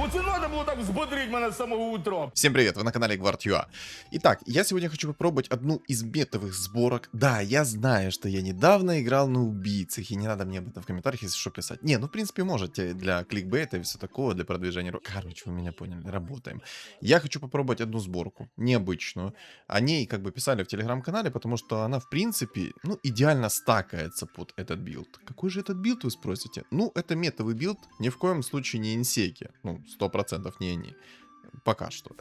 Оце надо було так взбодрить мене з самого утра. Всем привет, вы на канале Гвард.ua. Итак, я сегодня хочу попробовать одну из метовых сборок. Да, я знаю, что я недавно играл на убийцах, и не надо мне об этом в комментариях, если что, писать. Не, ну в принципе можете для кликбейта и все такого, для продвижения. Короче, вы меня поняли, работаем. Я хочу попробовать одну сборку, необычную. О ней как бы писали в телеграм-канале, потому что она в принципе, ну, идеально стакается под этот билд. Какой же этот билд, вы спросите? Ну, это метовый билд, ни в коем случае не инсеки. Ну, 100% не они. Пока что.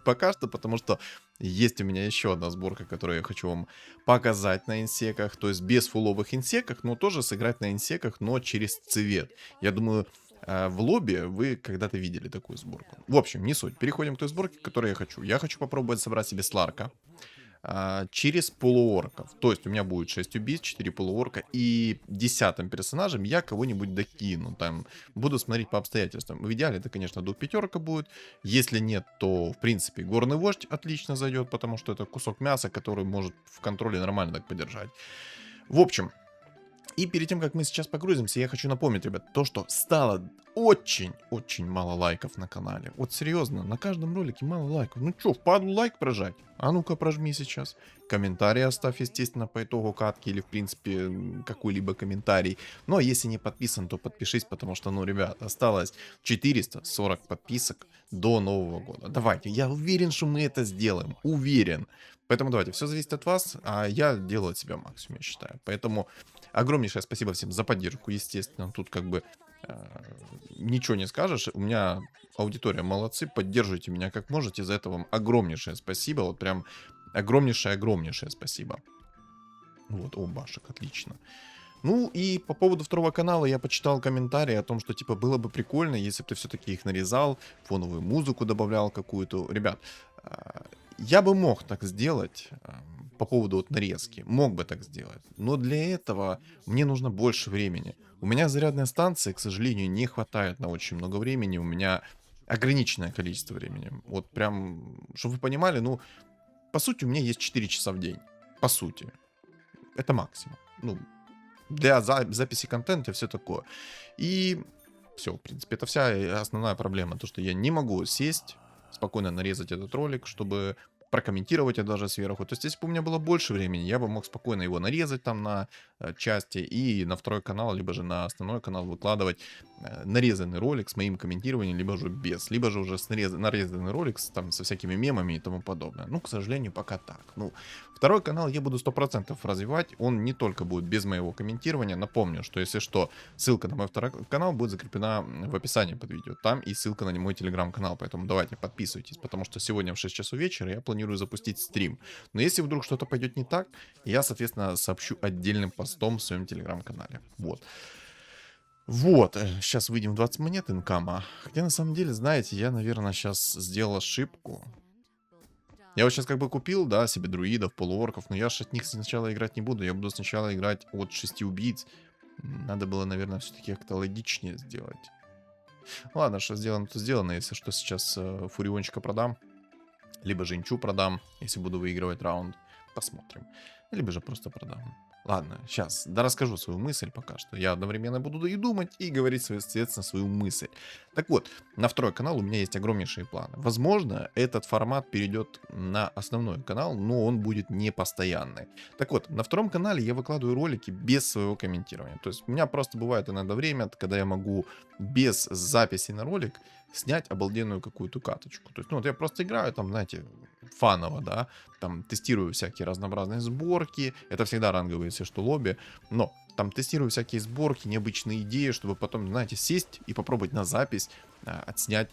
Пока что, потому что есть у меня еще одна сборка, которую я хочу вам показать на инсеках. То есть без фуловых инсеках, но тоже сыграть на инсеках, но через цвет. Я думаю, в лобби вы когда-то видели такую сборку. В общем, не суть. Переходим к той сборке, которую я хочу. Я хочу попробовать собрать себе Сларка через полуорков. То есть у меня будет 6 убийц, 4 полуорка, и 10-м персонажем я кого-нибудь докину. Там буду смотреть по обстоятельствам. В идеале это, конечно, до 5 будет. Если нет, то, в принципе, горный вождь отлично зайдет, потому что это кусок мяса, который может в контроле нормально так подержать. В общем, и перед тем, как мы сейчас погрузимся, я хочу напомнить, ребят, то, что стало очень мало лайков на канале. Вот серьезно, на каждом ролике мало лайков. Ну что, впадлу лайк прожать? А ну-ка прожми сейчас. Комментарий оставь, естественно, по итогу катки или, в принципе, какой-либо комментарий. Ну, а если не подписан, то подпишись, потому что, ну, ребят, осталось 440 подписок до Нового года. Давайте, я уверен, что мы это сделаем. Уверен. Поэтому давайте, все зависит от вас, а я делаю от себя максимум, я считаю. Поэтому огромнейшее спасибо всем за поддержку, естественно. Тут как бы ничего не скажешь. У меня аудитория молодцы, поддерживайте меня как можете. За это вам огромнейшее спасибо. Вот прям огромнейшее спасибо. Вот, о, башек, отлично. Ну и по поводу второго канала я почитал комментарии о том, что типа было бы прикольно, если бы ты все-таки их нарезал, фоновую музыку добавлял какую-то. Ребят, я бы мог так сделать по поводу вот нарезки, мог бы так сделать, но для этого мне нужно больше времени. У меня зарядная станция, к сожалению, не хватает на очень много времени, у меня ограниченное количество времени. Вот прям, чтобы вы понимали, ну, по сути, у меня есть 4 часа в день. По сути. Это максимум. Ну, для записи контента и все такое. И все, в принципе, это вся основная проблема. То, что я не могу сесть, спокойно нарезать этот ролик, чтобы прокомментировать это даже сверху. То есть, если бы у меня было больше времени, я бы мог спокойно его нарезать там на части и на второй канал, либо же на основной канал выкладывать нарезанный ролик с моим комментированием, либо же без, либо же уже с нарезанный ролик там, со всякими мемами и тому подобное. Ну, к сожалению, пока так. Ну, второй канал я буду 100% развивать, он не только будет без моего комментирования. Напомню, что если что, ссылка на мой второй канал будет закреплена в описании под видео. Там и ссылка на мой телеграм-канал, поэтому давайте подписывайтесь, потому что сегодня в 6 часов вечера я планирую запустить стрим. Но если вдруг что-то пойдет не так, я, соответственно, сообщу отдельным постом в своем телеграм-канале. Вот. Вот, сейчас выйдем в 20 монет инкама. Хотя на самом деле, знаете, я, наверное, сейчас сделал ошибку. Я вот сейчас как бы купил, да, себе друидов, полуорков, но я же от них сначала играть не буду. Я буду сначала играть от 6 убийц. Надо было, наверное, все-таки как-то логичнее сделать. Ладно, что сделано, то сделано. Если что, сейчас фуриончика продам. Либо же инчу продам, если буду выигрывать раунд. Посмотрим. Либо же просто продам. Ладно, сейчас расскажу свою мысль пока что. Я одновременно буду и думать, и говорить, соответственно, свою мысль. Так вот, на второй канал у меня есть огромнейшие планы. Возможно, этот формат перейдет на основной канал, но он будет не постоянный. Так вот, на втором канале я выкладываю ролики без своего комментирования. То есть у меня просто бывает иногда время, когда я могу без записи на ролик снять обалденную какую-то каточку. То есть, ну, вот я просто играю там, знаете, фаново, да, там тестирую всякие разнообразные сборки, это всегда ранговые, если что, лобби, но там тестирую всякие сборки, необычные идеи, чтобы потом, знаете, сесть и попробовать на запись отснять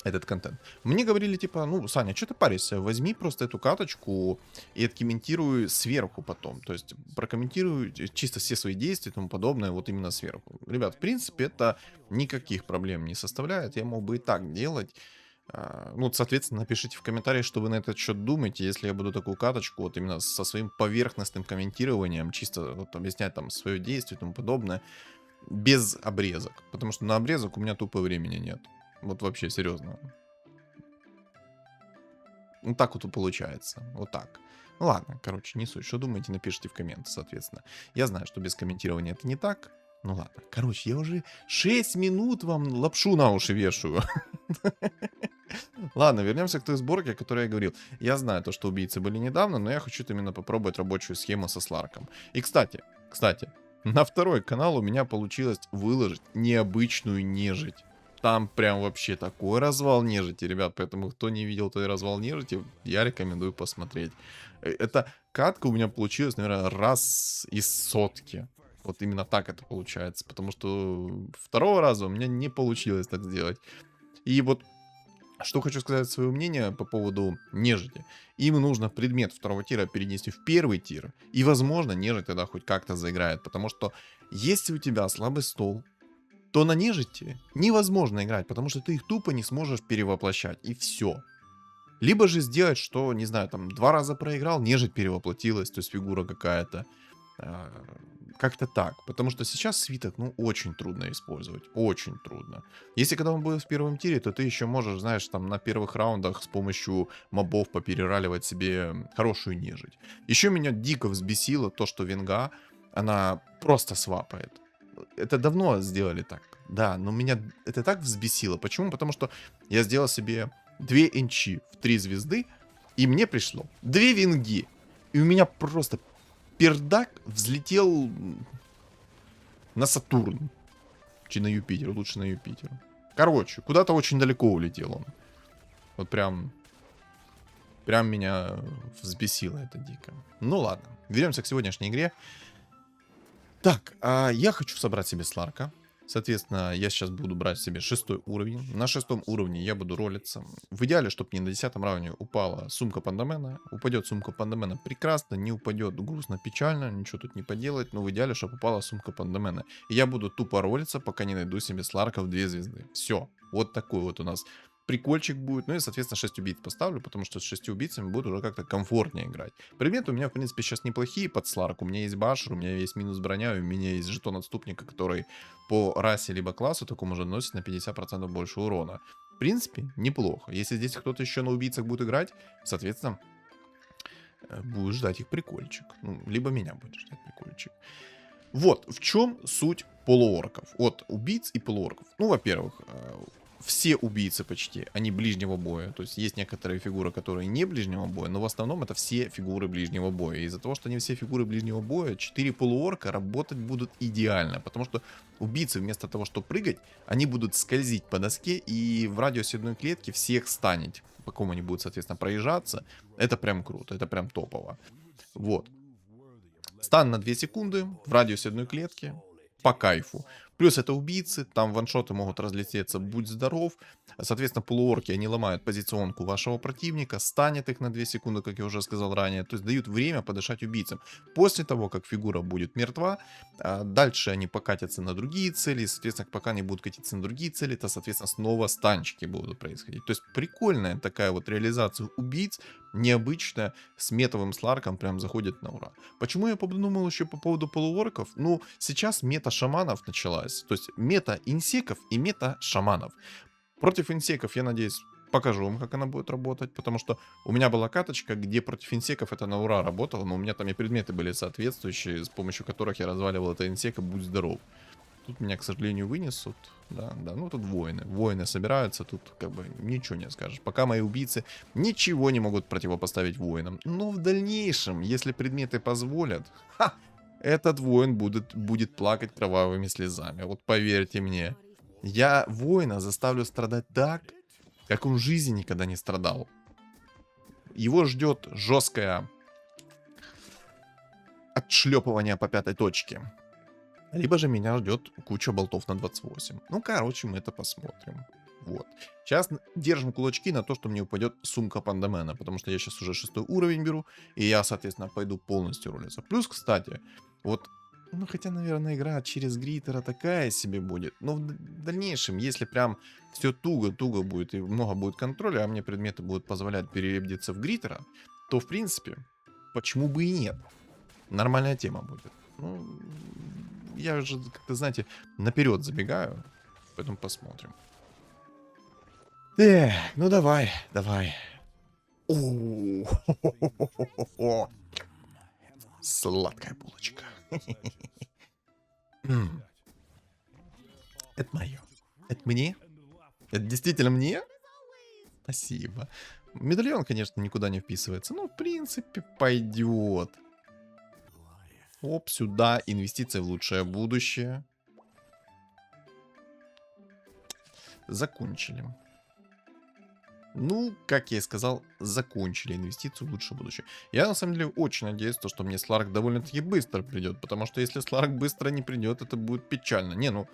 этот контент. Мне говорили, типа, ну, Саня, что ты паришься? Возьми просто эту каточку и откомментируй сверху потом. То есть прокомментируй чисто все свои действия и тому подобное вот именно сверху. Ребят, в принципе, это никаких проблем не составляет. Я мог бы и так делать. Ну, соответственно, напишите в комментариях, что вы на этот счет думаете, если я буду такую каточку вот именно со своим поверхностным комментированием, чисто вот объяснять там свое действие и тому подобное, без обрезок. Потому что на обрезок у меня тупо времени нет. Вот вообще, серьезно. Ну, так вот и получается. Вот так. Ну, ладно, короче, не суть. Что думаете, напишите в комменты, соответственно. Я знаю, что без комментирования это не так. Ну ладно. Короче, я уже 6 минут вам лапшу на уши вешаю. Ладно, вернемся к той сборке, о которой я говорил. Я знаю то, что убийцы были недавно, но я хочу именно попробовать рабочую схему со Сларком. И, кстати, на второй канал у меня получилось выложить необычную нежить. Там прям вообще такой развал нежити, ребят. Поэтому, кто не видел той развал нежити, я рекомендую посмотреть. Это катка у меня получилась, наверное, раз из сотки. Вот именно так это получается. Потому что второго раза у меня не получилось так сделать. И вот что хочу сказать свое мнение по поводу нежити. Им нужно предмет второго тира перенести в первый тир. И, возможно, нежить тогда хоть как-то заиграет. Потому что если у тебя слабый стол, то на нежити невозможно играть. Потому что ты их тупо не сможешь перевоплощать. И все. Либо же сделать, что, не знаю, там 2 раза проиграл, нежить перевоплотилась, то есть фигура какая-то. А, Как-то так. Потому что сейчас свиток, ну, очень трудно использовать. Очень трудно. Если когда он будет в первом тире, то ты еще можешь, знаешь, там на первых раундах с помощью мобов поперераливать себе хорошую нежить. Еще меня дико взбесило то, что Венга, она просто свапает. Это давно сделали так. Да, но меня это так взбесило. Почему? Потому что я сделал себе 2 энчи в 3 звезды, и мне пришло 2 венги. И у меня просто пердак взлетел на Сатурн. Чи на Юпитер, лучше на Юпитер. Короче, куда-то очень далеко улетел он. Вот прям меня взбесило это дико. Ну ладно, вернемся к сегодняшней игре. Так, я хочу собрать себе Сларка. Соответственно, я сейчас буду брать себе 6 уровень. На 6 уровне я буду ролиться. В идеале, чтобы мне на 10 уровне упала сумка Пандамена. Упадет сумка Пандамена прекрасно, не упадет грустно, печально, ничего тут не поделать. Но в идеале, чтобы упала сумка Пандамена. И я буду тупо ролиться, пока не найду себе Сларка в 2 звезды. Все. Вот такой вот у нас прикольчик будет. Ну и, соответственно, 6 убийц поставлю, потому что с 6 убийцами буду уже как-то комфортнее играть. Предметы у меня, в принципе, сейчас неплохие под Сларк. У меня есть башер, у меня есть минус броня, у меня есть жетон отступника, который по расе либо классу такому же наносит на 50% больше урона. В принципе, неплохо. Если здесь кто-то еще на убийцах будет играть, соответственно, будет ждать их прикольчик. Ну, либо меня будет ждать прикольчик. Вот, в чем суть полуорков. От убийц и полуорков. Ну, во-первых, все убийцы почти, они ближнего боя. То есть есть некоторые фигуры, которые не ближнего боя, но в основном это все фигуры ближнего боя. Из-за того, что они все фигуры ближнего боя, 4 полуорка работать будут идеально. Потому что убийцы вместо того, чтобы прыгать, они будут скользить по доске и в радиусе одной клетки всех станить. По кому они будут, соответственно, проезжаться. Это прям круто, это прям топово. Вот. Стан на 2 секунды в радиусе одной клетки. По кайфу. Плюс это убийцы, там ваншоты могут разлететься, будь здоров. Соответственно, полуорки, они ломают позиционку вашего противника, станет их на 2 секунды, как я уже сказал ранее. То есть дают время подышать убийцам. После того, как фигура будет мертва, дальше они покатятся на другие цели. Соответственно, пока они будут катиться на другие цели, то, соответственно, снова станчики будут происходить. То есть прикольная такая вот реализация убийц, необычная, с метовым сларком прям заходит на ура. Почему я подумал еще по поводу полуорков? Ну, сейчас мета шаманов началась. То есть мета инсеков и мета шаманов. Против инсеков, я надеюсь, покажу вам, как она будет работать. Потому что у меня была каточка, где против инсеков это на ура работало. Но у меня там и предметы были соответствующие, с помощью которых я разваливал это инсека, будь здоров. Тут меня, к сожалению, вынесут. Да, ну тут воины. Воины собираются, тут как бы ничего не скажешь. Пока мои убийцы ничего не могут противопоставить воинам. Но в дальнейшем, если предметы позволят, этот воин будет плакать кровавыми слезами. Вот поверьте мне. Я воина заставлю страдать так, как он в жизни никогда не страдал. Его ждет жесткое отшлепывание по 5-й точке. Либо же меня ждет куча болтов на 28. Ну, короче, мы это посмотрим. Вот. Сейчас держим кулачки на то, что мне упадет сумка Пандамена. Потому что я сейчас уже 6 уровень беру. И я, соответственно, пойду полностью ролиться. Плюс, кстати, вот... Ну, хотя, наверное, игра через Гриттера такая себе будет. Но в дальнейшем, если прям все туго-туго будет и много будет контроля, а мне предметы будут позволять переребдиться в Гриттера, то, в принципе, почему бы и нет? Нормальная тема будет. Ну, я уже, как-то, знаете, наперед забегаю. Поэтому посмотрим. Ну давай. Сладкая булочка. Это мое. Это мне? Это действительно мне? Спасибо. Медальон, конечно, никуда не вписывается. Но, в принципе, пойдет. Оп, сюда. Инвестиция в лучшее будущее. Закончили. Ну, как я и сказал, закончили инвестицию в лучшее будущее. Я, на самом деле, очень надеюсь, что мне Сларк довольно-таки быстро придет. Потому что если Сларк быстро не придет, это будет печально. Не, ну,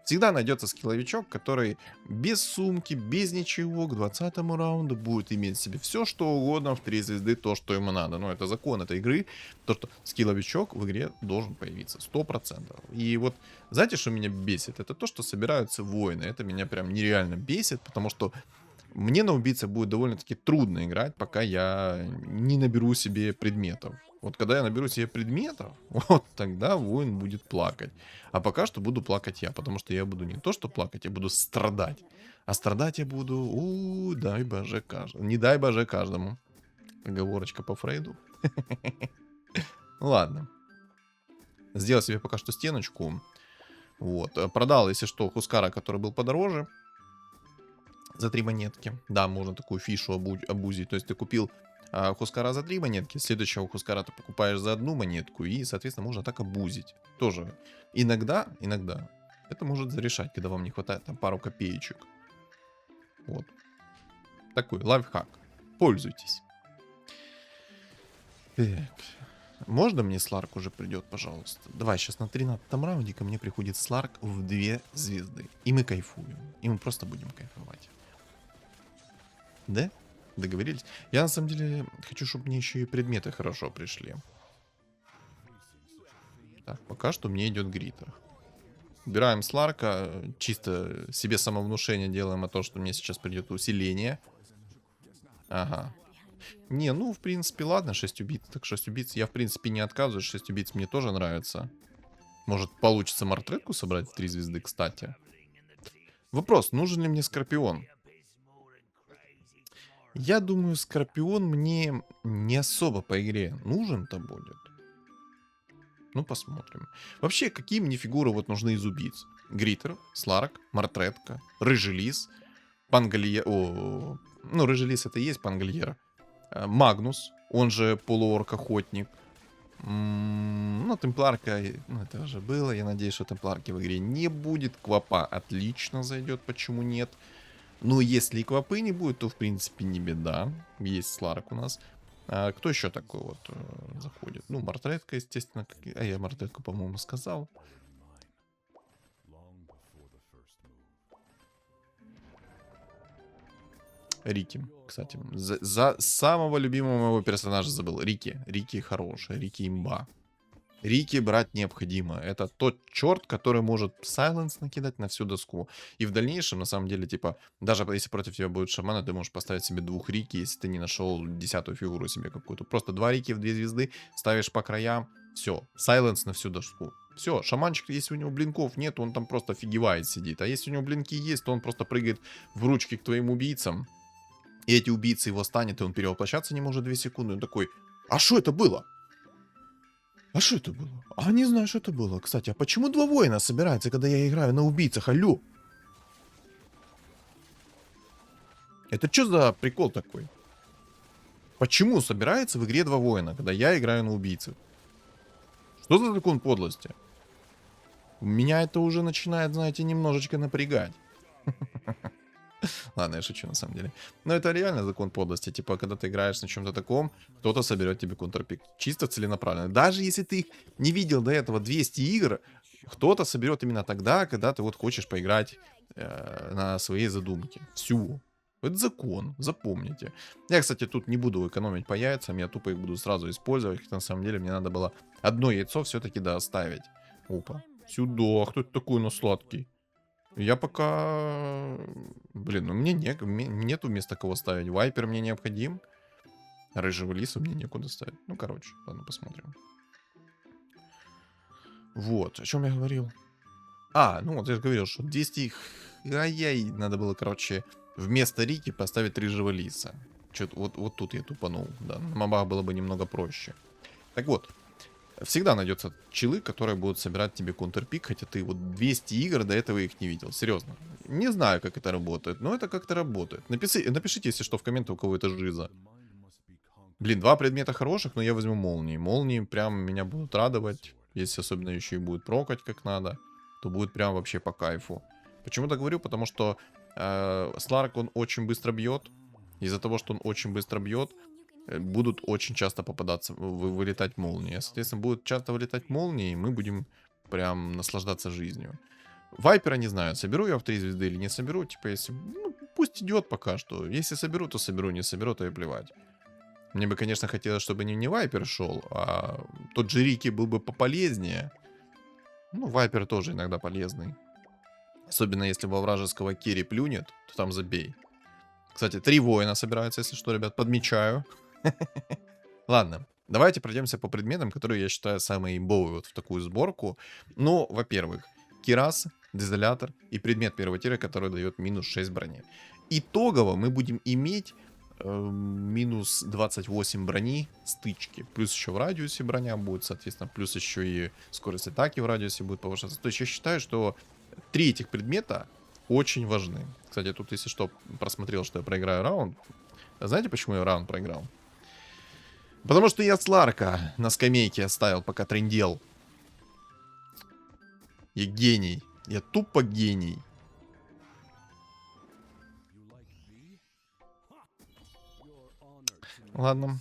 всегда найдется скилловичок, который без сумки, без ничего, к 20-му раунду будет иметь себе все, что угодно в 3 звезды, то, что ему надо. Но это закон этой игры, то, что скилловичок в игре должен появиться, 100%. И вот, знаете, что меня бесит? Это то, что собираются воины. Это меня прям нереально бесит, потому что мне на убийце будет довольно-таки трудно играть, пока я не наберу себе предметов. Вот когда я наберу себе предметов, вот тогда воин будет плакать. А пока что буду плакать я, потому что я буду не то что плакать, я буду страдать. А страдать я буду, дай боже каждому. Не дай боже каждому. Оговорочка по Фрейду. Ну ладно. Сделал себе пока что стеночку. Вот. Продал, если что, Хускара, который был подороже. За 3 монетки. Да, можно такую фишу обузить. То есть ты купил Хускара за 3 монетки, следующего Хускара ты покупаешь за 1 монетку, и, соответственно, можно так обузить. Тоже иногда это может зарешать, когда вам не хватает там пару копеечек. Вот. Такой лайфхак. Пользуйтесь. Так. Можно мне Сларк уже придет, пожалуйста? Давай, сейчас на 13-м раунде ко мне приходит Сларк в 2 звезды. И мы кайфуем. И мы просто будем кайфовать. Да? Договорились? Я на самом деле хочу, чтобы мне еще и предметы хорошо пришли. Так, пока что мне идет Гритер. Убираем Сларка. Чисто себе самовнушение делаем о том, что мне сейчас придет усиление. Ага. Не, ну, в принципе, ладно, 6 убийц. Так 6 убийц. Я, в принципе, не отказываюсь. 6 убийц мне тоже нравится. Может, получится мартретку собрать в 3 звезды, кстати. Вопрос, нужен ли мне Скорпион? Я думаю, Скорпион мне не особо по игре нужен-то будет. Ну, посмотрим. Вообще, какие мне фигуры вот нужны из убийц? Гритер, Сларк, Мартретка, Рыжий Лис, Пангальер... О, ну, Рыжий Лис это и есть Пангальер. Магнус, он же полуорк-охотник. Ну, Темпларка, ну, это уже было. Я надеюсь, что Темпларки в игре не будет. Квапа отлично зайдет, почему нет? Ну, если и Квапы не будет, то, в принципе, не беда. Есть Сларк у нас. А кто еще такой вот заходит? Ну, Мартретка, естественно. А я Мартретку, по-моему, сказал. Рики, кстати. За самого любимого моего персонажа забыл. Рики. Рики хороший. Рики имба. Рики брать необходимо. Это тот черт, который может сайленс накидать на всю доску. И в дальнейшем, на самом деле, типа, даже если против тебя будет шамана, ты можешь поставить себе 2 Рики, если ты не нашел 10-ю фигуру себе какую-то. Просто 2 Рики в 2 звезды, ставишь по краям, все. Сайленс на всю доску. Все, шаманчик, если у него блинков нет, он там просто офигевает сидит. А если у него блинки есть, то он просто прыгает в ручки к твоим убийцам. И эти убийцы его станет, и он перевоплощаться не может 2 секунды. Он такой, а что это было? А что это было? А не знаю, что это было. Кстати, а почему 2 воина собираются, когда я играю на убийцах? Алло. Это что за прикол такой? Почему собирается в игре 2 воина, когда я играю на убийцах? Что за закон подлости? Меня это уже начинает, знаете, немножечко напрягать. Ладно, я шучу на самом деле. Но это реально закон подлости. Типа, когда ты играешь на чем-то таком, кто-то соберет тебе контрпик. Чисто целенаправленно. Даже если ты их не видел до этого 200 игр, кто-то соберет именно тогда, когда ты вот хочешь поиграть на своей задумке. Всю. Это закон, запомните. Я, кстати, тут не буду экономить по яйцам, я тупо их буду сразу использовать. Хотя на самом деле мне надо было одно яйцо все-таки оставить. Опа. Сюда, кто это такой, но сладкий? Я пока... Блин, ну мне нету места кого ставить. Вайпер мне необходим. Рыжего Лиса мне некуда ставить. Ну, короче, ладно, посмотрим. Вот, о чем я говорил? А, ну вот я же говорил, что 200... Ай-яй, надо было, короче, вместо Рики поставить Рыжего Лиса. Чё-то вот тут я тупанул, да. На мобах было бы немного проще. Так вот, Всегда найдется чилы, которые будут собирать тебе контрпик, хотя ты вот 200 игр до этого их не видел. Серьезно. Не знаю, как это работает, но это как-то работает. Напишите, если что, в комментах, у кого это жиза. Блин, два предмета хороших, но я возьму молнии. Молнии прям меня будут радовать. Если особенно еще и будет прокать как надо, то будет прям вообще по кайфу. Почему так говорю? Потому что Сларк, он очень быстро бьет. Из-за того, что он очень быстро бьет, будут очень часто попадаться, вылетать молнии. Соответственно, будут часто вылетать молнии, и мы будем прям наслаждаться жизнью. Вайпера не знаю, соберу я в 3 звезды или не соберу. Типа, если... Ну, пусть идет пока что. Если соберу, то соберу. Не соберу, то и плевать. Мне бы, конечно, хотелось, чтобы не Вайпер шел, а тот же Рики был бы пополезнее. Ну, Вайпер тоже иногда полезный. Особенно если во вражеского керри плюнет, то там забей. Кстати, 3 воина собираются, если что, ребят, подмечаю. Ладно, давайте пройдемся по предметам, которые я считаю самые имбовые вот в такую сборку. Ну, во-первых, Кираса, Дезолятор и предмет первого тира, который дает минус 6 брони. Итогово мы будем иметь минус 28 брони, стычки. Плюс еще в радиусе броня будет, соответственно, плюс еще и скорость атаки в радиусе будет повышаться. То есть я считаю, что 3 этих предмета очень важны. Кстати, тут, если что, просмотрел, что я проиграю раунд. Знаете, почему я раунд проиграл? Потому что я Сларка на скамейке оставил, пока трындел. Я гений. Я тупо гений. Ладно.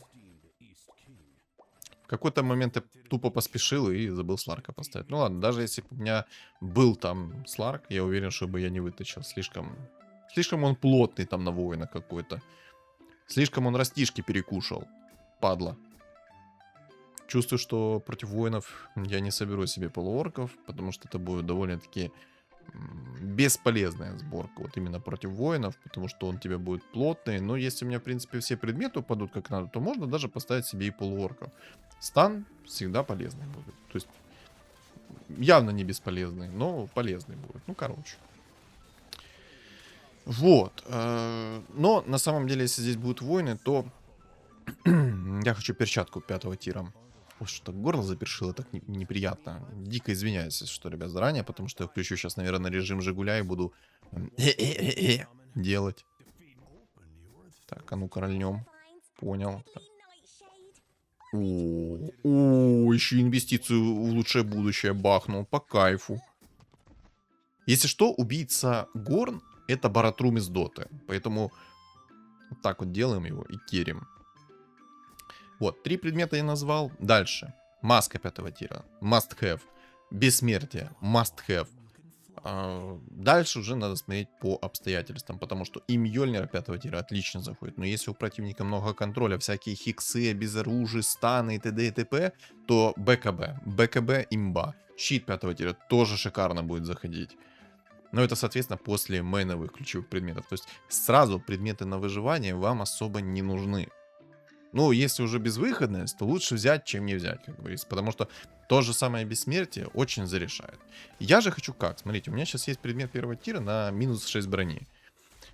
В какой-то момент я тупо поспешил и забыл Сларка поставить. Ну ладно, даже если бы у меня был там Сларк, я уверен, что бы я не вытащил. Слишком он плотный там на воина какой-то. Слишком он растишки перекушал. Падла. Чувствую, что против воинов я не соберу себе полуорков, потому что это будет довольно-таки бесполезная сборка. Вот именно против воинов, потому что он тебе будет плотный. Но если у меня, в принципе, все предметы упадут как надо, то можно даже поставить себе и полуорков. Стан всегда полезный будет. То есть явно не бесполезный, но полезный будет. Ну, короче. Вот. Но на самом деле, если здесь будут воины, то я хочу перчатку 5-го тира. Ой, что-то горло запершило, так неприятно. Дико извиняюсь, если что, ребят, заранее, потому что я включу сейчас, наверное, режим Жигуля и буду делать. Так, а ну-ка рольнем. Понял. О, еще инвестицию в лучшее будущее бахнул. По кайфу. Если что, убийца Горн — это Баратрум из Доты. Поэтому вот так вот делаем его и керим. Вот, 3 предмета я назвал. Дальше. Маска 5-го тира. Must have. Бессмертие. Must have. Дальше уже надо смотреть по обстоятельствам, потому что и Мьёльнир 5-го тира отлично заходит. Но если у противника много контроля, всякие хиксы, обезоружие, станы и т.д. и т.п., то БКБ. БКБ имба. Щит 5-го тира тоже шикарно будет заходить. Но это, соответственно, после мейновых ключевых предметов. То есть сразу предметы на выживание вам особо не нужны. Ну, если уже безвыходность, то лучше взять, чем не взять, как говорится. Потому что то же самое бессмертие очень зарешает. Я же хочу как? Смотрите, у меня сейчас есть предмет первого тира на минус 6 брони.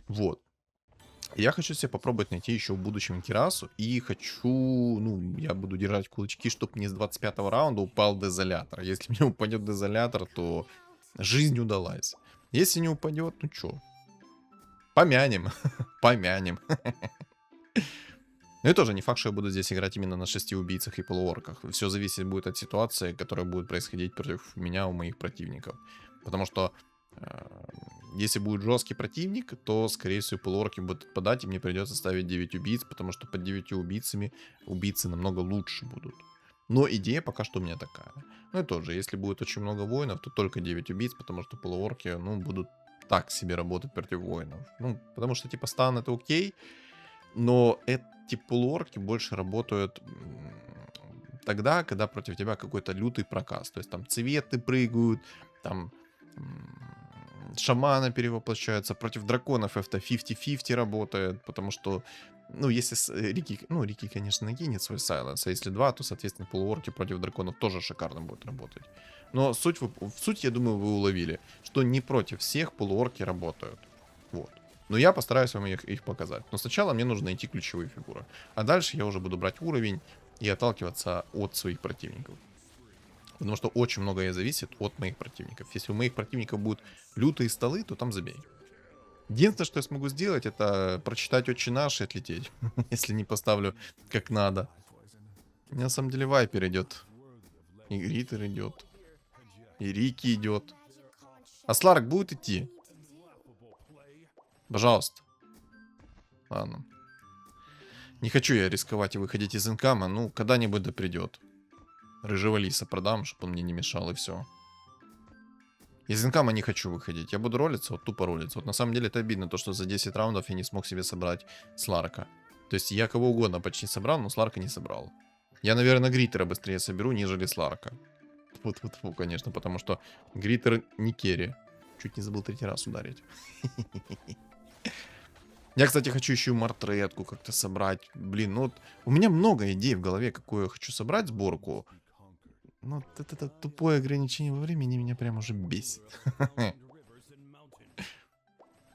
Вот. Я хочу себе попробовать найти еще в будущем Кирасу. И хочу, ну, я буду держать кулачки, чтобы мне с 25-го раунда упал Дезолятор. Если мне упадет Дезолятор, то жизнь удалась. Если не упадет, ну что? Помянем. Помянем. Ну и тоже не факт, что я буду здесь играть именно на 6 убийцах и полуорках. Все зависит будет от ситуации, которая будет происходить против меня у моих противников. Потому что если будет жесткий противник, то, скорее всего, полуорки будут отпадать, и мне придется ставить 9 убийц, потому что под 9 убийцами убийцы намного лучше будут. Но идея пока что у меня такая. Ну и тоже, если будет очень много воинов, то только 9 убийц, потому что полуорки, ну, будут так себе работать против воинов. Ну, потому что, типа, стан это окей, но эти полуорки больше работают тогда, когда против тебя какой-то лютый прокаст. То есть там цветы прыгают, там шаманы перевоплощаются. Против драконов это 50-50 работает, потому что, ну, если Рики, конечно, накинет свой сайленс, а если 2, то, соответственно, полуорки против драконов тоже шикарно будут работать. Но суть, я думаю, вы уловили, что не против всех полуорки работают. Вот. Но я постараюсь вам их показать. Но сначала мне нужно найти ключевые фигуры. А дальше я уже буду брать уровень и отталкиваться от своих противников. Потому что очень многое зависит от моих противников. Если у моих противников будут лютые столы, то там забей. Единственное, что я смогу сделать, это прочитать «Отче наш» и отлететь. Если не поставлю как надо. У меня на самом деле Вайпер идет. И Гритер идет. И Рики идет. А Сларк будет идти? Пожалуйста. Ладно. Не хочу я рисковать и выходить из инкама. Ну, когда-нибудь да придет. Рыжего лиса продам, чтобы он мне не мешал, и все. Из инкама не хочу выходить. Я буду ролиться, вот тупо ролиться. Вот на самом деле это обидно, то что за 10 раундов я не смог себе собрать Сларка. То есть я кого угодно почти собрал, но Сларка не собрал. Я, наверное, Гритера быстрее соберу, нежели Сларка. Тьфу-тьфу-тьфу, конечно, потому что Гритер не керри. Чуть не забыл 3 раз ударить. Я, кстати, хочу еще и мартретку как-то собрать. Блин, ну вот у меня много идей в голове, какую я хочу собрать сборку. Ну, вот это тупое ограничение во времени меня прям уже бесит.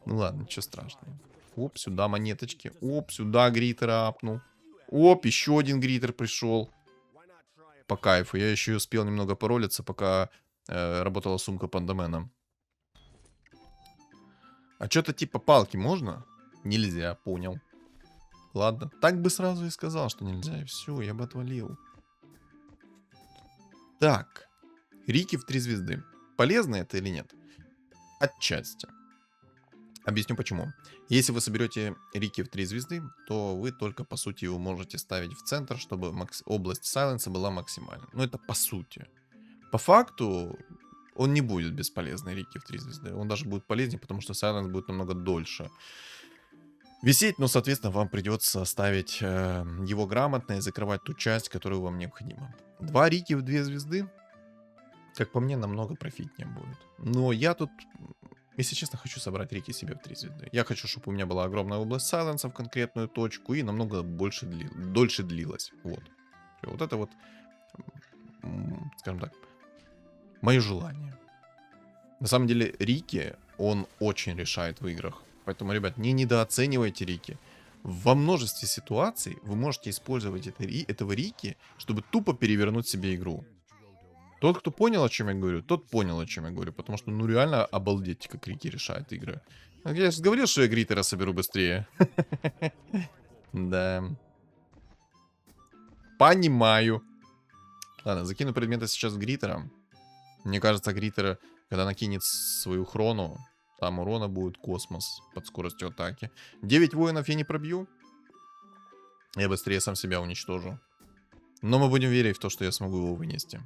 Ну ладно, ничего страшного. Оп, сюда монеточки. Оп, сюда гритера апнул. Оп, еще один гритер пришел. По кайфу. Я еще и успел немного поролиться, пока работала сумка пандаменом. А что-то типа палки можно? Нельзя, понял. Ладно, так бы сразу и сказал, что нельзя, и все, я бы отвалил. Так, Рики в 3 звезды. Полезно это или нет? Отчасти. Объясню почему. Если вы соберете Рики в 3 звезды, то вы только по сути его можете ставить в центр, чтобы область сайленса была максимальной. Но это по сути. По факту он не будет бесполезный, Рики в 3 звезды. Он даже будет полезнее, потому что сайленс будет намного дольше висеть, но, соответственно, вам придется ставить его грамотно и закрывать ту часть, которую вам необходима. 2 Рики в 2 звезды, как по мне, намного профитнее будет. Но я тут, если честно, хочу собрать Рики себе в 3 звезды. Я хочу, чтобы у меня была огромная область сайленса в конкретную точку и намного дольше длилась. Вот. Вот это вот, скажем так, мое желание. На самом деле, Рики, он очень решает в играх. Поэтому, ребят, не недооценивайте Рики. Во множестве ситуаций вы можете использовать этого Рики, чтобы тупо перевернуть себе игру. Тот, кто понял, о чем я говорю, тот понял, о чем я говорю. Потому что, ну, реально обалдеть, как Рики решает игры. Я же говорил, что я Гритера соберу быстрее. Да. Понимаю. Ладно, закину предметы сейчас в Гритера. Мне кажется, Гритера, когда накинет свою хрону, там урона будет космос под скоростью атаки. 9 воинов я не пробью. Я быстрее сам себя уничтожу. Но мы будем верить в то, что я смогу его вынести.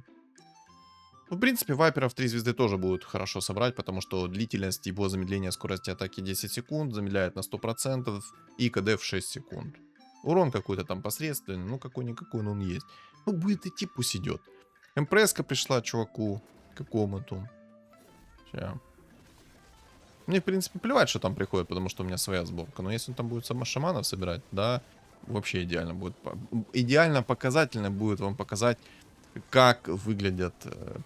Ну, в принципе, вайперов 3 звезды тоже будет хорошо собрать, потому что длительность его замедления скорости атаки 10 секунд, замедляет на 100%, и КД в 6 секунд. Урон какой-то там посредственный, ну какой-никакой, но он есть. Ну, будет идти, пусть идет. МПС-ка пришла чуваку какому-то. Сейчас. Мне, в принципе, плевать, что там приходит, потому что у меня своя сборка. Но если он там будет сама шаманов собирать, да, вообще идеально будет. Идеально показательно будет вам показать, как выглядят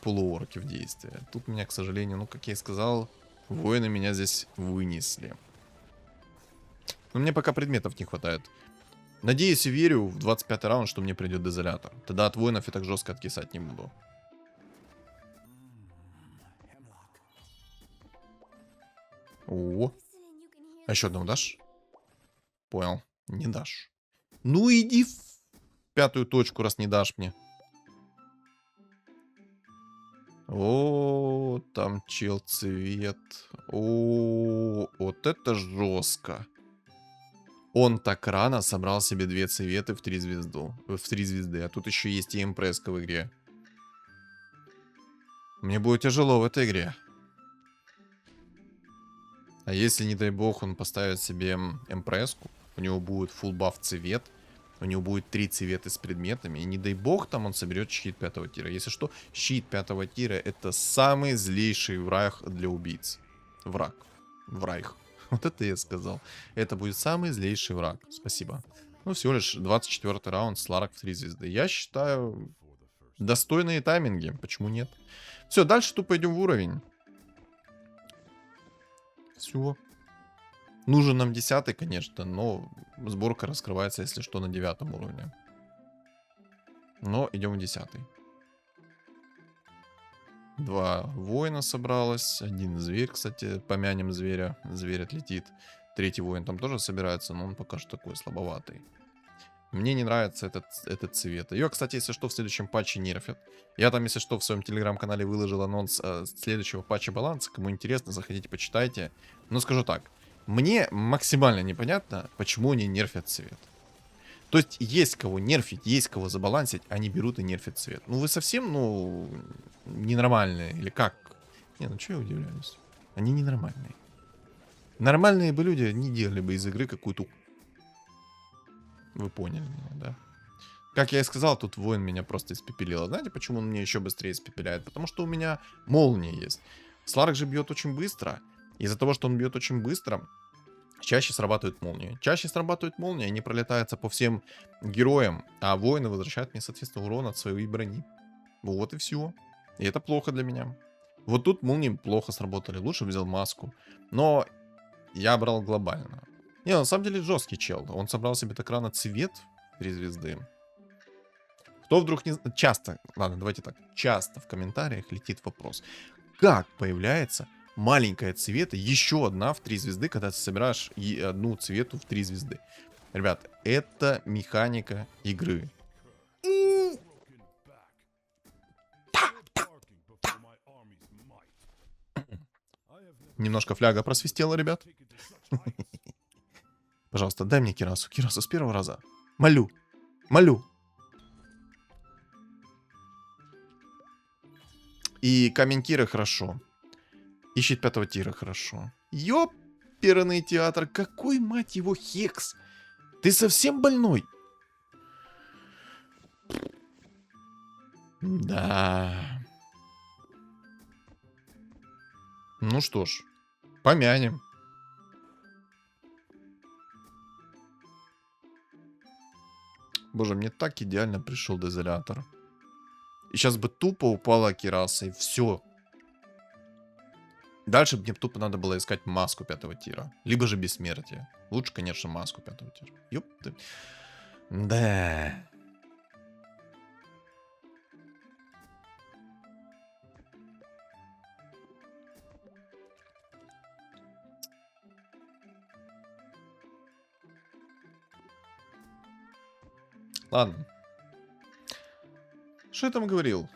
полуорки в действии. Тут меня, к сожалению, ну, как я и сказал, воины меня здесь вынесли. Но мне пока предметов не хватает. Надеюсь и верю в 25-й раунд, что мне придет дезолятор. Тогда от воинов я так жестко откисать не буду. О, а еще одного дашь? Понял, не дашь. Ну иди в 5-ю точку, раз не дашь мне. О, там чел цвет. О, вот это жестко. Он так рано собрал себе 2 цветы в 3 звезды. А тут еще есть и МПС-ка в игре. Мне будет тяжело в этой игре. А если, не дай бог, он поставит себе МПС-ку, у него будет full buff цвет, у него будет 3 цвета с предметами, и не дай бог, там он соберет щит 5-го тира. Если что, щит 5-го тира это самый злейший враг для убийц. Враг. Враг. Вот это я сказал. Это будет самый злейший враг. Спасибо. Ну, всего лишь 24-й раунд, Сларк в 3 звезды. Я считаю, достойные тайминги. Почему нет? Все, дальше тупо идем в уровень. Все. Нужен нам 10-й, конечно, но сборка раскрывается, если что, на 9-м уровне. Но идем в 10-й. 2 воина собралось. Один зверь, кстати, помянем зверя. Зверь отлетит. Третий воин там тоже собирается, но он пока что такой слабоватый. Мне не нравится этот цвет. Ее, кстати, если что, в следующем патче нерфят. Я там, если что, в своем телеграм-канале выложил анонс следующего патча баланса. Кому интересно, заходите, почитайте. Но скажу так. Мне максимально непонятно, почему они нерфят цвет. То есть кого нерфить, есть кого забалансить, они берут и нерфят цвет. Ну вы совсем, ну, ненормальные. Или как? Не, ну что я удивляюсь? Они ненормальные. Нормальные бы люди не делали бы из игры какую-то... Вы поняли меня, да? Как я и сказал, тут воин меня просто испепелил. Знаете, почему он меня еще быстрее испепеляет? Потому что у меня молния есть. Сларк же бьет очень быстро. Из-за того, что он бьет очень быстро, чаще срабатывает молния. Чаще срабатывает молния, они пролетаются по всем героям, а воины возвращают мне, соответственно, урон от своей брони. Вот и все. И это плохо для меня. Вот тут молнии плохо сработали. Лучше взял маску. Но я брал глобально. Не, на самом деле жесткий чел. Он собрал себе так рано цвет 3 звезды. Кто вдруг не... Часто, ладно, давайте так. Часто в комментариях летит вопрос. Как появляется маленькая цвета, еще одна в 3 звезды, когда ты собираешь и одну цвету в 3 звезды? Ребят, это механика игры. Немножко фляга просвистела, ребят. Пожалуйста, дай мне Кирасу. Кирасу с первого раза. Молю. Молю. И камень Кира хорошо. И щит 5 тира хорошо. Ёперный театр. Какой, мать его, хекс? Ты совсем больной? Да. Ну что ж, помянем. Боже, мне так идеально пришел дезолятор. И сейчас бы тупо упала Кираса, и все. Дальше мне тупо надо было искать маску 5 тира. Либо же бессмертие. Лучше, конечно, маску 5 тира. Ёпты. Да. Ладно. Что я там говорил?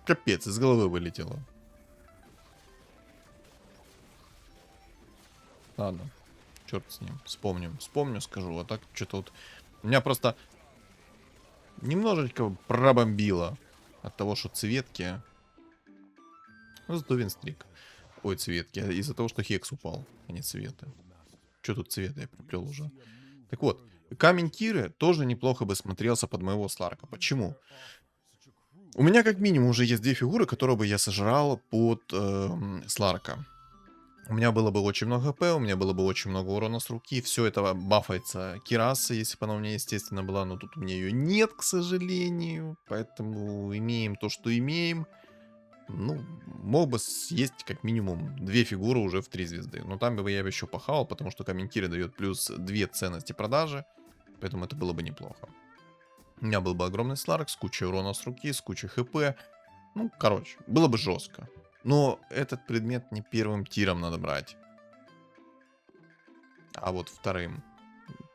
Капец, из головы вылетело. Ладно. Черт с ним. Вспомним. Вспомню, скажу. А так что-то вот... Меня просто немножечко пробомбило от того, что цветки... Ну, зато винстрик. Ой, цветки. Из-за того, что хекс упал, а не цветы. Что тут цвета я приплел уже? Так вот, камень Киры тоже неплохо бы смотрелся под моего Сларка. Почему? У меня как минимум уже есть 2 фигуры, которые бы я сожрал под Сларка. У меня было бы очень много хп, у меня было бы очень много урона с руки. Все это бафается Кираса, если бы она у меня, естественно, была. Но тут у меня ее нет, к сожалению. Поэтому имеем то, что имеем. Ну, мог бы съесть как минимум 2 фигуры уже в 3 звезды. Но там бы я еще похавал, потому что камень Киры дает плюс 2 ценности продажи. Поэтому это было бы неплохо. У меня был бы огромный Сларк с кучей урона с руки, с кучей хп. Ну, короче, было бы жестко. Но этот предмет не первым тиром надо брать. А вот вторым.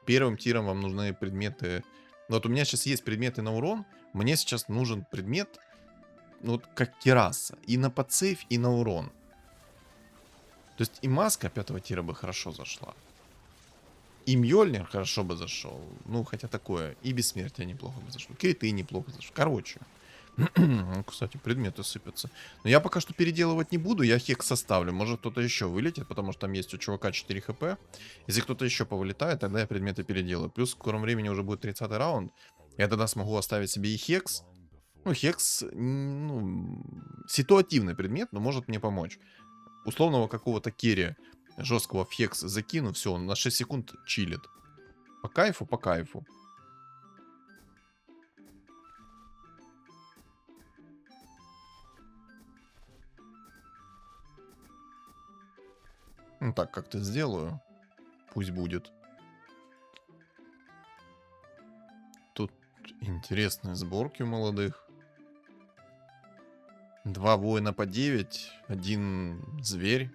Первым тиром вам нужны предметы... Вот у меня сейчас есть предметы на урон. Мне сейчас нужен предмет... Ну, вот как Кираса. И на подсейв, и на урон. То есть и маска 5 тира бы хорошо зашла. И Мьёльнир хорошо бы зашел. Ну, хотя такое. И бессмертие неплохо бы зашло. Криты неплохо зашло. Короче. Кстати, предметы сыпятся. Но я пока что переделывать не буду. Я хекс составлю. Может кто-то еще вылетит, потому что там есть у чувака 4 хп. Если кто-то еще повылетает, тогда я предметы переделаю. Плюс в скором времени уже будет 30-й раунд. Я тогда смогу оставить себе и хекс. Ну, хекс, ну, ситуативный предмет, но может мне помочь. Условного какого-то керри жесткого в хекс закину, все, он на 6 секунд чилит. По кайфу, по кайфу. Ну так, как-то сделаю. Пусть будет. Тут Интересные сборки у молодых. 2 воина по 9, один зверь.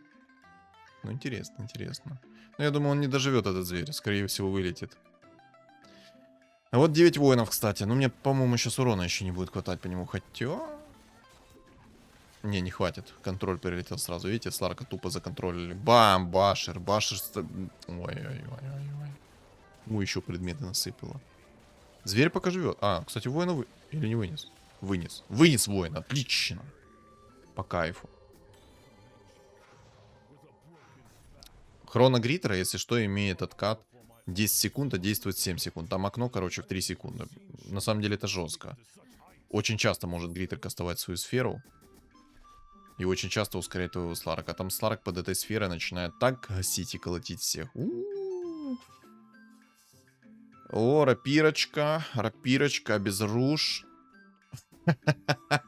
Ну, интересно, интересно. Но я думаю, он не доживет, этот зверь. Скорее всего, вылетит. А вот 9 воинов, кстати. Ну, мне, по-моему, сейчас урона еще не будет хватать по нему. Хотя... Не хватит. Контроль перелетел сразу. Видите, Сларка тупо законтролили. Бам! Башер. Башер... Ой-ой-ой-ой-ой. Еще предметы насыпало. Зверь пока живет. А, кстати, воина вы... Или не вынес? Вынес. Вынес воин. Отлично. По кайфу. Хрона Гриттера, если что, имеет откат 10 секунд, а действует 7 секунд. Там окно, короче, в 3 секунды. На самом деле это жестко. Очень часто может Гриттер кастовать свою сферу. И очень часто ускоряет твоего Сларака. А там Сларак под этой сферой начинает так гасить и колотить всех. О, рапирочка. Рапирочка без руж.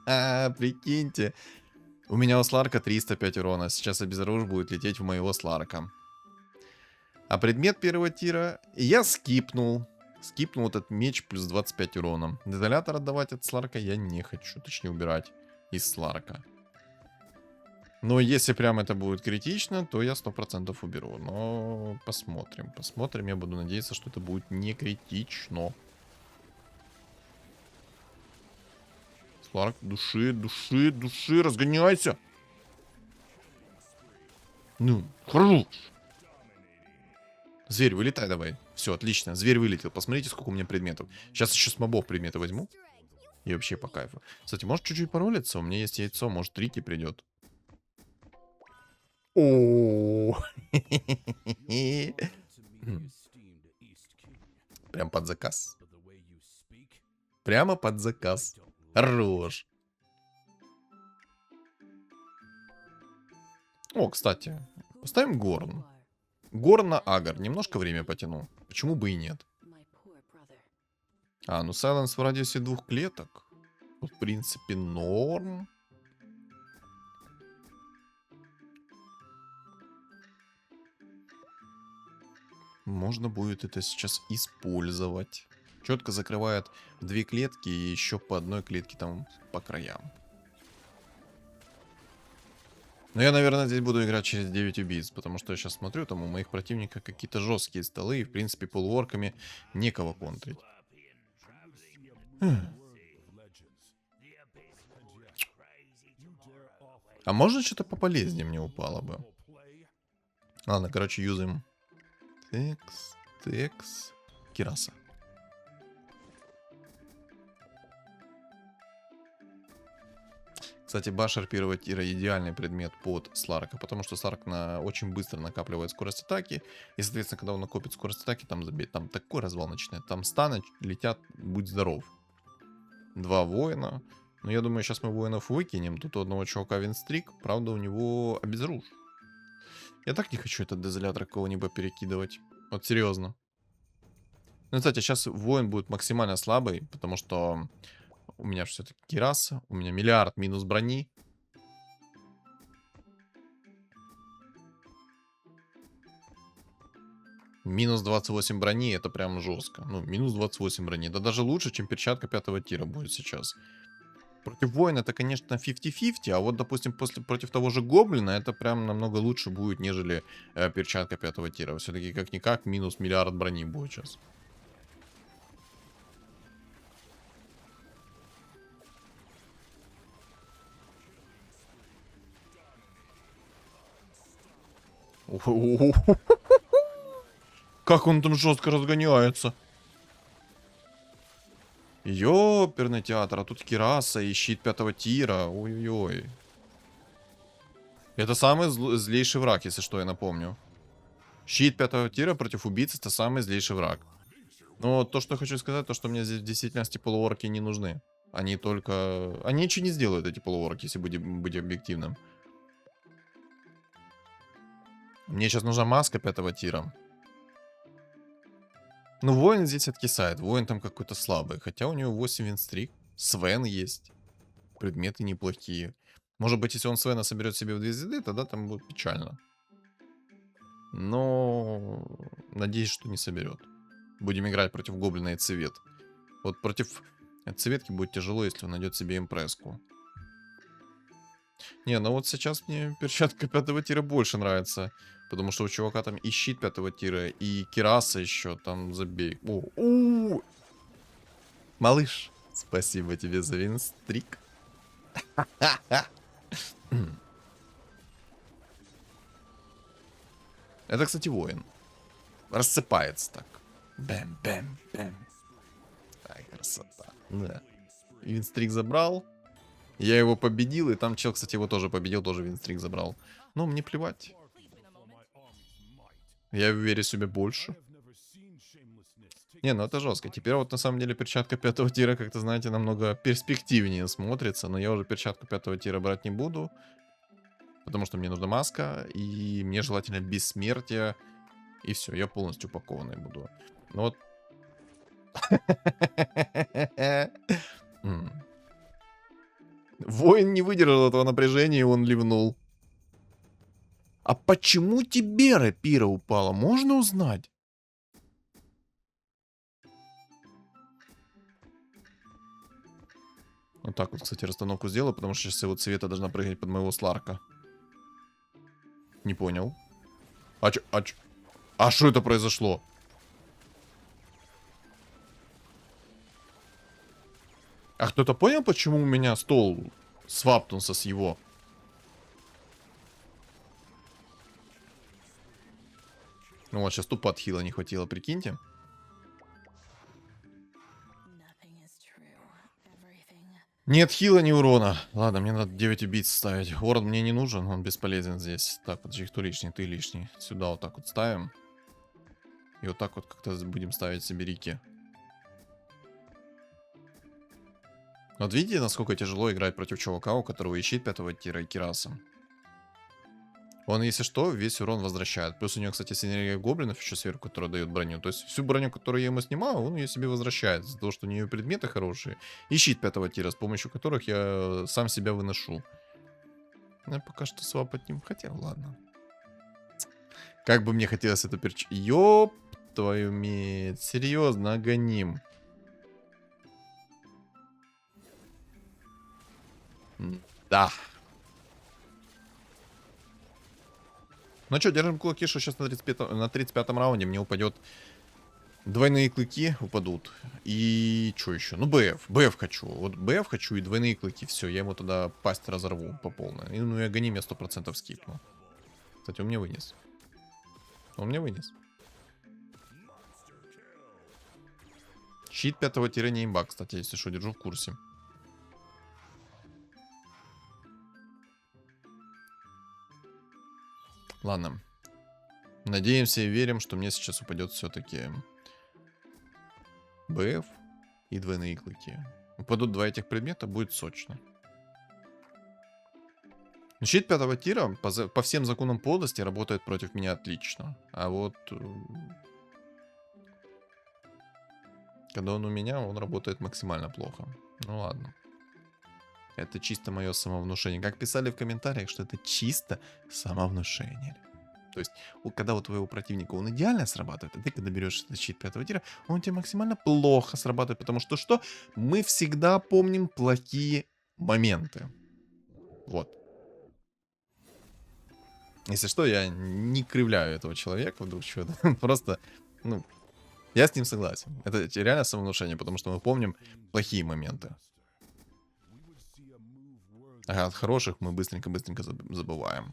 Прикиньте. У меня у Сларка 305 урона. Сейчас обезоружь будет лететь в моего Сларка. А предмет первого тира я скипнул. Скипнул этот меч плюс 25 урона. Дезолятор отдавать от Сларка я не хочу. Точнее, убирать из Сларка. Но если прям это будет критично, то я 100% уберу. Но посмотрим. Посмотрим. Я буду надеяться, что это будет не критично. Сларк, души, души, души, разгоняйся. Ну, хорош. Зверь, вылетай давай. Все, отлично. Зверь вылетел. Посмотрите, сколько у меня предметов. Сейчас еще с мобов предметы возьму. И вообще по кайфу. Кстати, может чуть-чуть поролиться? У меня есть яйцо. Может, Рики придет. О, прям под заказ. Прямо под заказ. Хорош. О, кстати, поставим Горн. Горн на Агар. Немножко время потяну. Почему бы и нет? А, ну Сайленс в радиусе 2 клеток. В принципе, норм. Можно будет это сейчас использовать. Четко закрывает 2 клетки и еще по одной клетке там по краям. Но я, наверное, здесь буду играть через 9 убийц, потому что я сейчас смотрю, там у моих противников какие-то жесткие столы, и, в принципе, полуорками некого контрить. А можно что-то пополезнее мне упало бы? Ладно, короче, юзаем. Текс, текс, Кираса. Кстати, Башер первого тира идеальный предмет под Сларка, потому что Сларк очень быстро накапливает скорость атаки, и, соответственно, когда он накопит скорость атаки, там такой развал начинает, там станы летят, будь здоров. 2 воина, но я думаю, сейчас мы воинов выкинем, тут у одного чувака винстрик, правда, у него обезруж. Я так не хочу этот дезолятор какого-нибудь перекидывать, вот серьезно. Ну, кстати, сейчас воин будет максимально слабый, потому что... У меня все-таки Кираса. У меня миллиард минус брони. Минус 28 брони, это прям жестко. Ну, минус 28 брони. Да даже лучше, чем перчатка 5-го тира будет сейчас. Против воина это, конечно, 50-50, а вот, допустим, против того же гоблина это прям намного лучше будет, нежели перчатка 5-го тира. Все-таки, как-никак, минус миллиард брони будет сейчас. Как он там жестко разгоняется. Ёперный театр, а тут Кираса и щит 5-го тира. Ой-ой-ой. Это самый злейший враг, если что, я напомню. Щит 5-го тира против убийцы — это самый злейший враг. Но то, что я хочу сказать, то, что мне здесь в действительности полуорки не нужны. Они только... Они ничего не сделают, эти полуорки, если быть объективным. Мне сейчас нужна маска 5-го тира. Ну, воин здесь откисает. Воин там какой-то слабый. Хотя у него 8 винстрик. Свен есть. Предметы неплохие. Может быть, если он Свена соберет себе в 2 звезды, тогда там будет печально. Но... Надеюсь, что не соберет. Будем играть против гоблина и цвет. Вот против цветки будет тяжело, если он найдет себе импресску. Не, ну вот сейчас мне перчатка 5-го тира больше нравится. Потому что у чувака там и щит 5-го тира, и кираса еще там забей. Малыш, спасибо тебе за винстрик. Это, кстати, воин. Рассыпается так. Бэм-бэм-бэм. Ай, красота. Да. Винстрик забрал. Я его победил, и там чел, кстати, его тоже победил, тоже винстрик забрал. Но мне плевать. Я верю себе больше. Не, ну это жестко. Теперь вот на самом деле перчатка 5-го тира, как-то, знаете, намного перспективнее смотрится. Но я уже перчатку 5-го тира брать не буду. Потому что мне нужна маска, и мне желательно бессмертие. И все, я полностью упакованный буду. Ну вот. Воин не выдержал этого напряжения, и он ливнул. А почему тебе рапира упала? Можно узнать? Вот так вот, кстати, расстановку сделаю, потому что сейчас его цвета должна прыгать под моего Сларка. Не понял. А что это произошло? А кто-то понял, почему у меня стол свапнулся с его? Ну вот, сейчас тупо от хила не хватило, прикиньте. Нет хила, ни урона. Ладно, мне надо 9 убийц ставить. Ворон мне не нужен, он бесполезен здесь. Так, подожди, кто лишний? Ты лишний. Сюда вот так вот ставим. И вот так вот как-то будем ставить себе рики. Вот видите, насколько тяжело играть против чувака, у которого и щит 5-го тира, и кираса. Он, если что, весь урон возвращает. Плюс у него, кстати, синергия гоблинов еще сверху, которая дает броню. То есть всю броню, которую я ему снимаю, он ее себе возвращает. Из-за того, что у нее предметы хорошие. И щит 5-го тира, с помощью которых я сам себя выношу. Я пока что свапать не хотел, ладно. Как бы мне хотелось эту Ёп твою медь. Серьезно, агоним. Да. Ну что, держим кулаки, что сейчас на 35-м раунде мне упадет двойные клыки упадут. И что еще? Ну, БФ. БФ хочу. Вот БФ хочу и двойные клыки. Все, я ему тогда пасть разорву по полной. И, ну, и агоним я 100% скипну. Кстати, он мне вынес. Он мне вынес. Щит 5-го тира не имба, кстати, если что, держу в курсе. Ладно. Надеемся и верим, что мне сейчас упадет все-таки БФ и двойные клыки. Упадут два этих предмета, будет сочно. Щит 5-го тира по всем законам подлости работает против меня отлично. А вот когда он у меня, он работает максимально плохо. Ну ладно. Это чисто мое самовнушение. Как писали в комментариях, что это чисто самовнушение. То есть, когда у твоего противника он идеально срабатывает, а ты, когда берешь этот щит 5-го тира, он у тебя максимально плохо срабатывает, потому что что? Мы всегда помним плохие моменты. Вот. Если что, я не кривляю этого человека вдруг что-то. Просто, ну, я с ним согласен. Это реально самовнушение, потому что мы помним плохие моменты. Ага, от хороших мы быстренько-быстренько забываем.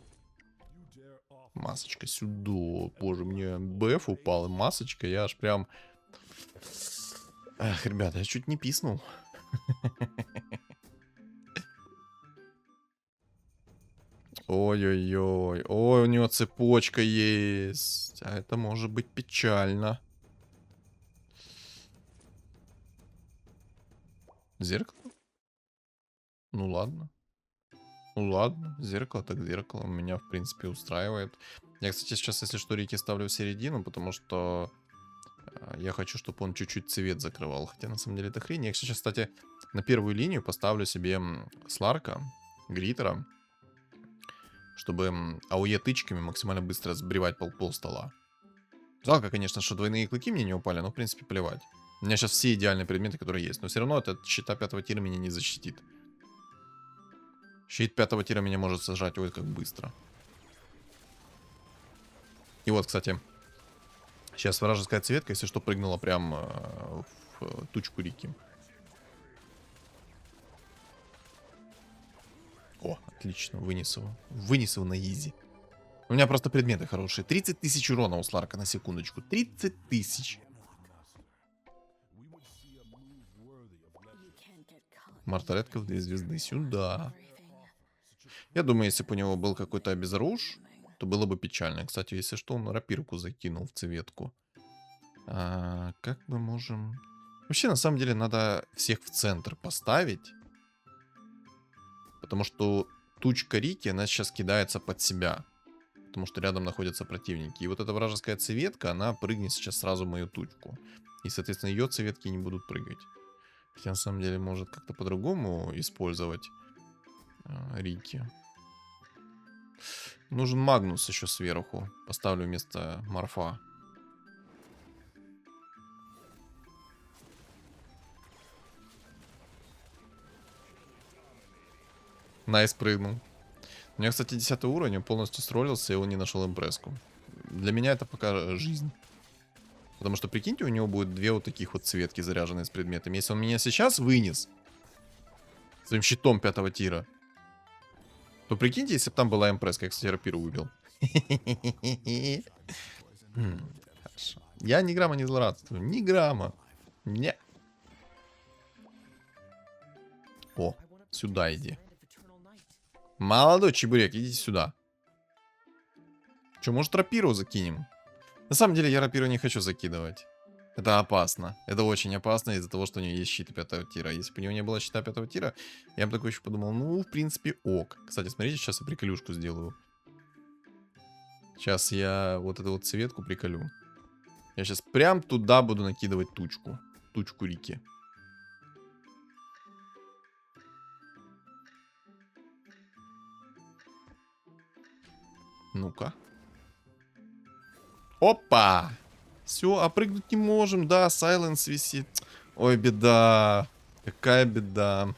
Масочка сюда. Боже, мне БФ упал, и масочка, я аж прям... Эх, ребята, я чуть не писнул. Ой-ой-ой. Ой, у него цепочка есть. А это может быть печально. Зеркало? Ну ладно. Ну ладно, зеркало так зеркало. Меня, в принципе, устраивает. Я, кстати, сейчас, если что, Рики ставлю в середину, потому что я хочу, чтобы он чуть-чуть цвет закрывал. Хотя, на самом деле, это хрень. Я сейчас, кстати, на первую линию поставлю себе Сларка, Гриттера, чтобы АОЕ тычками максимально быстро сбривать пол стола. Жалко, конечно, что двойные клыки мне не упали, но, в принципе, плевать. У меня сейчас все идеальные предметы, которые есть. Но все равно этот щита 5-го тира меня не защитит. Щит 5-го тира меня может сожрать, ой, как быстро. И вот, кстати, сейчас вражеская цветка, если что, прыгнула прям в тучку Рики. О, отлично, вынес его. Вынес его на изи. У меня просто предметы хорошие. 30 тысяч урона у Сларка, на секундочку. 30 тысяч. Мартаретка в 2 звезды. Сюда. Я думаю, если бы у него был какой-то обезруш, то было бы печально. Кстати, если что, он рапирку закинул в цветку. Как мы можем... Вообще, на самом деле, надо всех в центр поставить. Потому что тучка Рики, она сейчас кидается под себя. Потому что рядом находятся противники. И вот эта вражеская цветка, она прыгнет сейчас сразу в мою тучку. И, соответственно, ее цветки не будут прыгать. Хотя, на самом деле, может как-то по-другому использовать Рики. Нужен Магнус еще сверху. Поставлю вместо Морфа. Найс прыгнул. У меня, кстати, 10 уровень, он полностью сролился, и он не нашел импреску. Для меня это пока жизнь. Потому что, прикиньте, у него будет 2 вот таких вот цветки, заряженные с предметами. Если он меня сейчас вынес своим щитом 5-го тира, то прикиньте, если бы там была импреска. Я, кстати, рапиру убил. Хорошо. Я ни грамма не злорадствую. Ни грамма. Не. О, сюда иди. Молодой чебурек, идите сюда. Че, может, рапиру закинем? На самом деле, я рапиру не хочу закидывать. Это опасно. Это очень опасно из-за того, что у него есть щит 5-го тира. Если бы у него не было щита 5-го тира, я бы такой еще подумал, ну, в принципе, ок. Кстати, смотрите, сейчас я приколюшку сделаю. Сейчас я вот эту вот цветку приколю. Я сейчас прям туда буду накидывать тучку. Тучку Рики. Ну-ка. Опа! Все, а прыгнуть не можем. Да, сайленс висит. Ой, беда. Какая беда.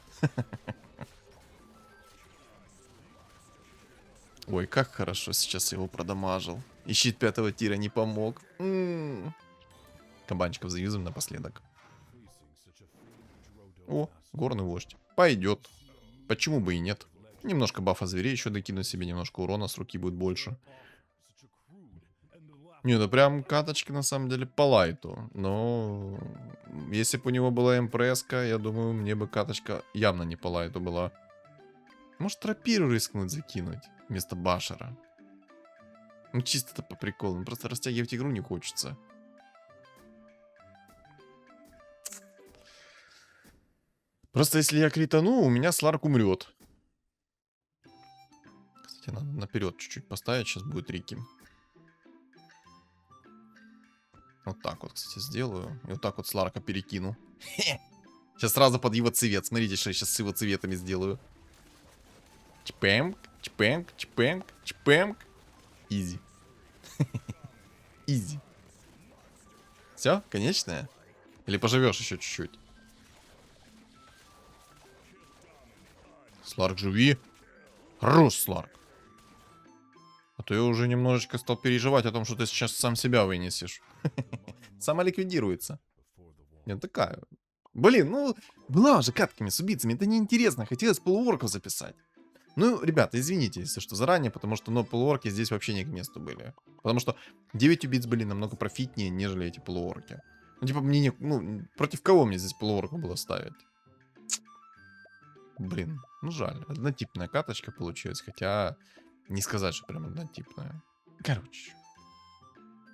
Ой, как хорошо сейчас его продамажил. И щит 5-го тира не помог. Кабанчиков заюзаем напоследок. О, горный вождь. Пойдет. Почему бы и нет? Немножко бафа зверей еще докину себе, немножко урона с руки будет больше. Не, ну прям каточки на самом деле по лайту. Но если бы у него была импреска, я думаю, мне бы каточка явно не по лайту была. Может, рапиру рискнуть закинуть вместо башера? Ну чисто-то по приколу. Ну, просто растягивать игру не хочется. Просто если я критану, у меня Сларк умрет. Кстати, надо наперед чуть-чуть поставить. Сейчас будет Рики. Вот так вот, кстати, сделаю. И вот так вот Сларка перекину. Сейчас сразу под его цвет. Смотрите, что я сейчас с его цветами сделаю. Чпэмк, чпэмк, чпэмк, чпэмк. Изи. Изи. Все, конечное? Или поживешь еще чуть-чуть? Сларк, живи. Хорош, Сларк. А то я уже немножечко стал переживать о том, что ты сейчас сам себя вынесешь. Сама ликвидируется. Я такая. Блин, ну, была уже катками с убийцами. Это неинтересно. Хотелось полуорков записать. Ну, ребята, извините, если что, заранее, потому что, ну, полуорки здесь вообще не к месту были. Потому что 9 убийц были намного профитнее, нежели эти полуорки. Ну, типа, мне не... Ну, против кого мне здесь полуорку было ставить? Блин, ну жаль. Однотипная каточка получилась, хотя не сказать, что прям однотипная. Короче.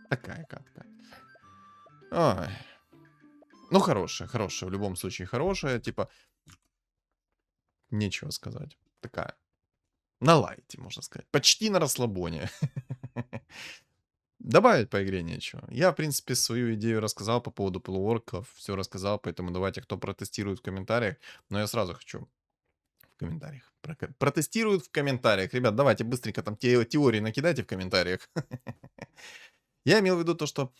Такая катка. Ой. Ну, хорошая, хорошая. В любом случае хорошая. Типа, нечего сказать. Такая. На лайте, можно сказать. Почти на расслабоне. Добавить по игре нечего. Я, в принципе, свою идею рассказал по поводу полуорков. Все рассказал, поэтому давайте, кто протестирует в комментариях. Но я сразу хочу в комментариях. Протестируют в комментариях. Ребят, давайте быстренько там теории накидайте в комментариях. Я имел в виду то, что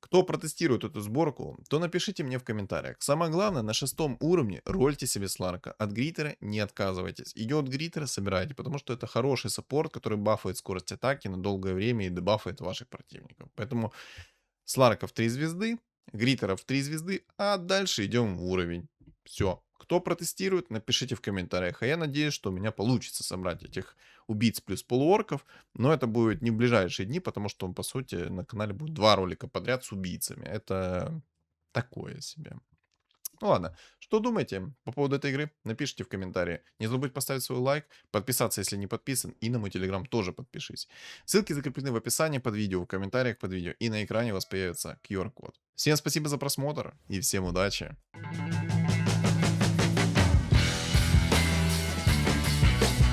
Кто протестирует эту сборку, то напишите мне в комментариях. Самое главное, на 6 уровне рольте себе Сларка. От Гритера не отказывайтесь. Идет Гритера, собирайте, потому что это хороший саппорт, который бафает скорость атаки на долгое время и дебафает ваших противников. Поэтому Сларков 3 звезды, Гритеров 3 звезды, а дальше идем в уровень. Все. Кто протестирует, напишите в комментариях. А я надеюсь, что у меня получится собрать этих убийц плюс полуорков. Но это будет не в ближайшие дни, потому что, по сути, на канале будет 2 ролика подряд с убийцами. Это такое себе. Ну ладно, что думаете по поводу этой игры? Напишите в комментарии. Не забудь поставить свой лайк, подписаться, если не подписан, и на мой телеграм тоже подпишись. Ссылки закреплены в описании под видео, в комментариях под видео, и на экране у вас появится QR-код. Всем спасибо за просмотр, и всем удачи!